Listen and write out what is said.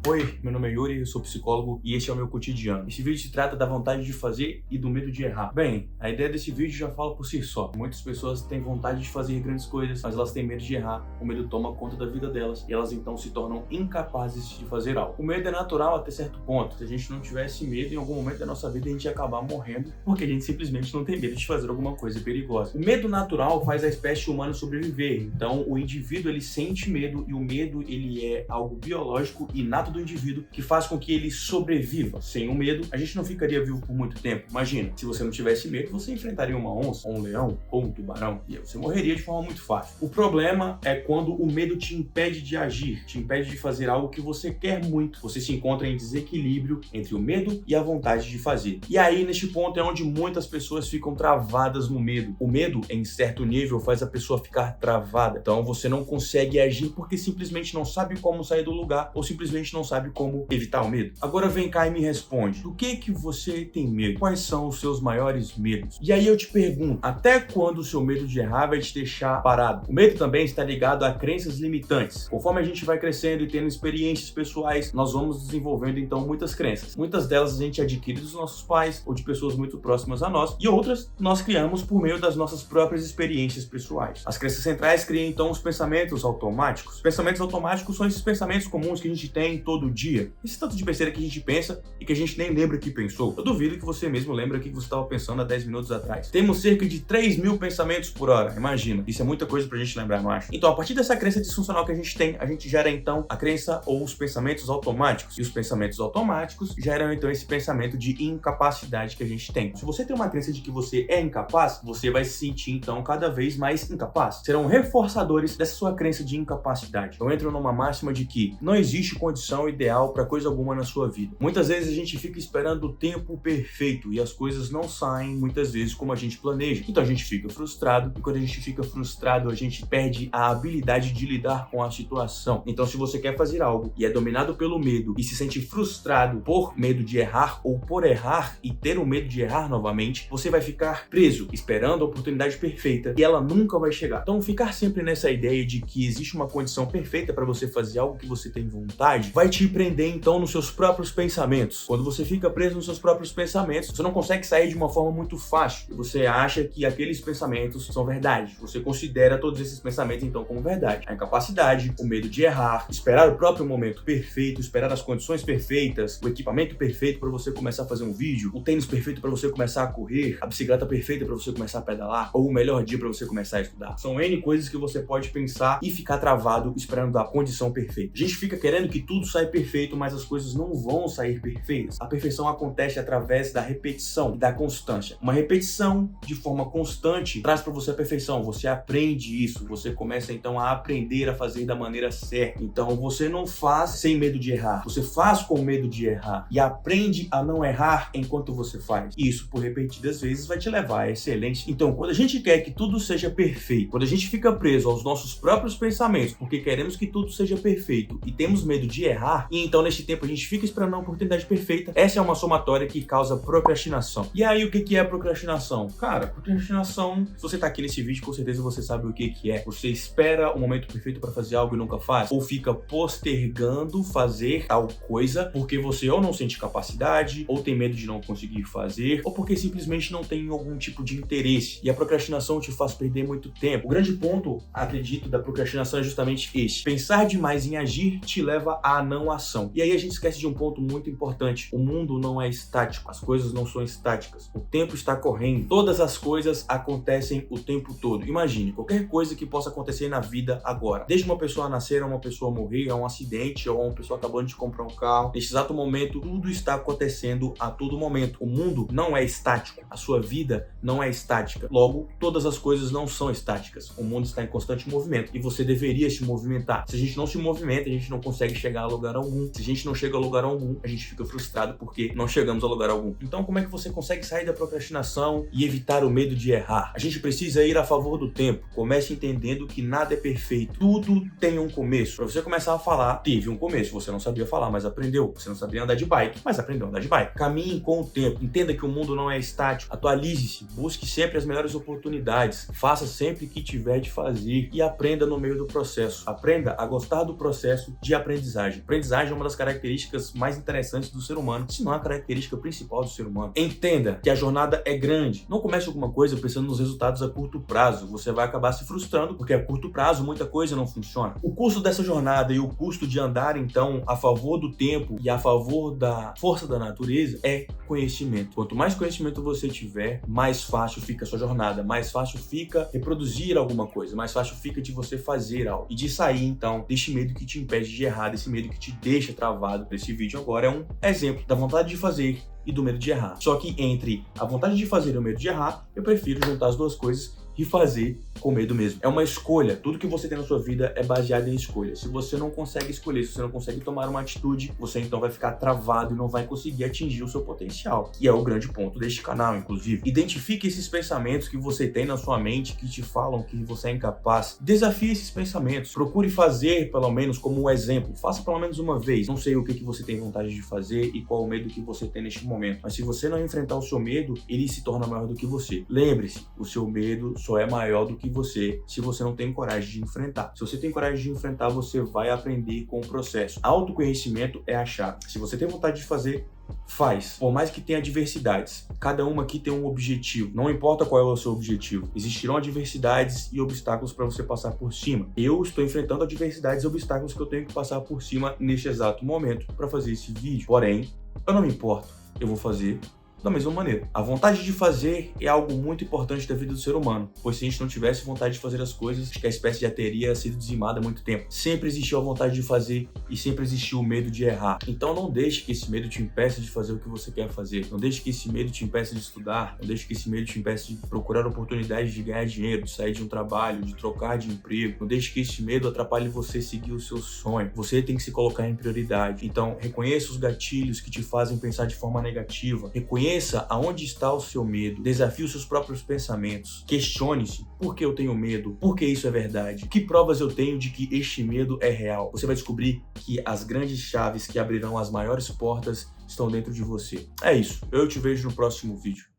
Oi, meu nome é Yuri, eu sou psicólogo e este é o meu cotidiano. Esse vídeo se trata da vontade de fazer e do medo de errar. Bem, a ideia desse vídeo já fala por si só. Muitas pessoas têm vontade de fazer grandes coisas, mas elas têm medo de errar. O medo toma conta da vida delas e elas então se tornam incapazes de fazer algo. O medo é natural até certo ponto. Se a gente não tivesse medo, em algum momento da nossa vida a gente ia acabar morrendo porque a gente simplesmente não tem medo de fazer alguma coisa perigosa. O medo natural faz a espécie humana sobreviver. Então, o indivíduo ele sente medo e o medo ele é algo biológico inato do indivíduo que faz com que ele sobreviva. Sem o medo, a gente não ficaria vivo por muito tempo. Imagina, se você não tivesse medo, você enfrentaria uma onça, ou um leão, ou um tubarão, e aí você morreria de forma muito fácil. O problema é quando o medo te impede de agir, te impede de fazer algo que você quer muito. Você se encontra em desequilíbrio entre o medo e a vontade de fazer. E aí, neste ponto, é onde muitas pessoas ficam travadas no medo. O medo, em certo nível, faz a pessoa ficar travada. Então, você não consegue agir porque simplesmente não sabe como sair do lugar, ou simplesmente não sabe como evitar o medo. Agora vem cá e me responde. Do que você tem medo? Quais são os seus maiores medos? E aí eu te pergunto, até quando o seu medo de errar vai te deixar parado? O medo também está ligado a crenças limitantes. Conforme a gente vai crescendo e tendo experiências pessoais, nós vamos desenvolvendo então muitas crenças. Muitas delas a gente adquire dos nossos pais ou de pessoas muito próximas a nós, e outras nós criamos por meio das nossas próprias experiências pessoais. As crenças centrais criam então os pensamentos automáticos. Os pensamentos automáticos são esses pensamentos comuns que a gente tem todo dia. Esse tanto de besteira que a gente pensa e que a gente nem lembra que pensou. Eu duvido que você mesmo lembra o que você estava pensando há 10 minutos atrás. Temos cerca de 3.000 pensamentos por hora. Imagina. Isso é muita coisa pra gente lembrar, não acha? Então, a partir dessa crença disfuncional que a gente tem, a gente gera então a crença ou os pensamentos automáticos. E os pensamentos automáticos geram então esse pensamento de incapacidade que a gente tem. Se você tem uma crença de que você é incapaz, você vai se sentir então cada vez mais incapaz. Serão reforçadores dessa sua crença de incapacidade. Eu entro numa máxima de que não existe condição ideal para coisa alguma na sua vida. Muitas vezes a gente fica esperando o tempo perfeito e as coisas não saem muitas vezes como a gente planeja. Então a gente fica frustrado e quando a gente fica frustrado a gente perde a habilidade de lidar com a situação. Então se você quer fazer algo e é dominado pelo medo e se sente frustrado por medo de errar ou por errar e ter o medo de errar novamente, você vai ficar preso esperando a oportunidade perfeita e ela nunca vai chegar. Então ficar sempre nessa ideia de que existe uma condição perfeita para você fazer algo que você tem vontade vai te prender então nos seus próprios pensamentos. Quando você fica preso nos seus próprios pensamentos, você não consegue sair de uma forma muito fácil. E você acha que aqueles pensamentos são verdade. Você considera todos esses pensamentos então como verdade. A incapacidade, o medo de errar, esperar o próprio momento perfeito, esperar as condições perfeitas, o equipamento perfeito para você começar a fazer um vídeo, o tênis perfeito para você começar a correr, a bicicleta perfeita para você começar a pedalar, ou o melhor dia para você começar a estudar. São N coisas que você pode pensar e ficar travado esperando a condição perfeita. A gente fica querendo que tudo saia perfeito, mas as coisas não vão sair perfeitas. A perfeição acontece através da repetição e da constância. Uma repetição de forma constante traz para você a perfeição. Você aprende isso, você começa então a aprender a fazer da maneira certa. Então você não faz sem medo de errar, você faz com medo de errar e aprende a não errar enquanto você faz. Isso por repetidas vezes vai te levar à excelência. Então quando a gente quer que tudo seja perfeito, quando a gente fica preso aos nossos próprios pensamentos porque queremos que tudo seja perfeito e temos medo de errar, e então nesse tempo a gente fica esperando a oportunidade perfeita, essa é uma somatória que causa procrastinação. E aí o que é a procrastinação? Cara, procrastinação, se você tá aqui nesse vídeo, com certeza você sabe o que é. Você espera o momento perfeito para fazer algo e nunca faz, ou fica postergando fazer tal coisa porque você ou não sente capacidade, ou tem medo de não conseguir fazer, ou porque simplesmente não tem algum tipo de interesse. E a procrastinação te faz perder muito tempo. O grande ponto, acredito, da procrastinação é justamente este: pensar demais em agir te leva à não ação. E aí a gente esquece de um ponto muito importante: o mundo não é estático, as coisas não são estáticas, o tempo está correndo, todas as coisas acontecem o tempo todo. Imagine qualquer coisa que possa acontecer na vida agora, desde uma pessoa nascer, a uma pessoa morrer, a um acidente, ou a uma pessoa acabando de comprar um carro. Neste exato momento, tudo está acontecendo a todo momento. O mundo não é estático, a sua vida não é estática, logo todas as coisas não são estáticas. O mundo está em constante movimento e você deveria se movimentar. Se a gente não se movimenta, a gente não consegue chegar a lugar algum. Se a gente não chega a lugar algum, a gente fica frustrado porque não chegamos a lugar algum. Então, como é que você consegue sair da procrastinação e evitar o medo de errar? A gente precisa ir a favor do tempo. Comece entendendo que nada é perfeito. Tudo tem um começo. Para você começar a falar, teve um começo. Você não sabia falar, mas aprendeu. Você não sabia andar de bike, mas aprendeu a andar de bike. Caminhe com o tempo. Entenda que o mundo não é estático. Atualize-se. Busque sempre as melhores oportunidades. Faça sempre o que tiver de fazer e aprenda no meio do processo. Aprenda a gostar do processo de aprendizagem. Aprendizagem é uma das características mais interessantes do ser humano, se não a característica principal do ser humano. Entenda que a jornada é grande. Não comece alguma coisa pensando nos resultados a curto prazo. Você vai acabar se frustrando, porque a curto prazo muita coisa não funciona. O custo dessa jornada e o custo de andar, então, a favor do tempo e a favor da força da natureza é conhecimento. Quanto mais conhecimento você tiver, mais fácil fica a sua jornada, mais fácil fica reproduzir alguma coisa, mais fácil fica de você fazer algo e de sair, então, deste medo que te impede de errar, desse medo que te deixa travado. Esse vídeo agora é um exemplo da vontade de fazer e do medo de errar. Só que entre a vontade de fazer e o medo de errar, eu prefiro juntar as duas coisas e fazer com medo mesmo. É uma escolha. Tudo que você tem na sua vida é baseado em escolha. Se você não consegue escolher, se você não consegue tomar uma atitude, você então vai ficar travado e não vai conseguir atingir o seu potencial, que é o grande ponto deste canal, inclusive. Identifique esses pensamentos que você tem na sua mente que te falam que você é incapaz. Desafie esses pensamentos. Procure fazer, pelo menos, como um exemplo. Faça pelo menos uma vez. Não sei o que você tem vontade de fazer e qual o medo que você tem neste momento. Mas se você não enfrentar o seu medo, ele se torna maior do que você. Lembre-se, o seu medo só é maior do que você se você não tem coragem de enfrentar. Se você tem coragem de enfrentar, você vai aprender com o processo. Autoconhecimento é a chave. Se você tem vontade de fazer, faz. Por mais que tenha adversidades, cada uma aqui tem um objetivo. Não importa qual é o seu objetivo. Existirão adversidades e obstáculos para você passar por cima. Eu estou enfrentando adversidades e obstáculos que eu tenho que passar por cima neste exato momento para fazer esse vídeo. Porém, eu não me importo. Eu vou fazer da mesma maneira. A vontade de fazer é algo muito importante da vida do ser humano, pois se a gente não tivesse vontade de fazer as coisas, acho que a espécie já teria sido dizimada há muito tempo. Sempre existiu a vontade de fazer e sempre existiu o medo de errar. Então não deixe que esse medo te impeça de fazer o que você quer fazer. Não deixe que esse medo te impeça de estudar. Não deixe que esse medo te impeça de procurar oportunidades de ganhar dinheiro, de sair de um trabalho, de trocar de emprego. Não deixe que esse medo atrapalhe você seguir o seu sonho. Você tem que se colocar em prioridade. Então reconheça os gatilhos que te fazem pensar de forma negativa. Reconheça aonde está o seu medo, desafie os seus próprios pensamentos, questione-se, por que eu tenho medo? Por que isso é verdade? Que provas eu tenho de que este medo é real? Você vai descobrir que as grandes chaves que abrirão as maiores portas estão dentro de você. É isso, eu te vejo no próximo vídeo.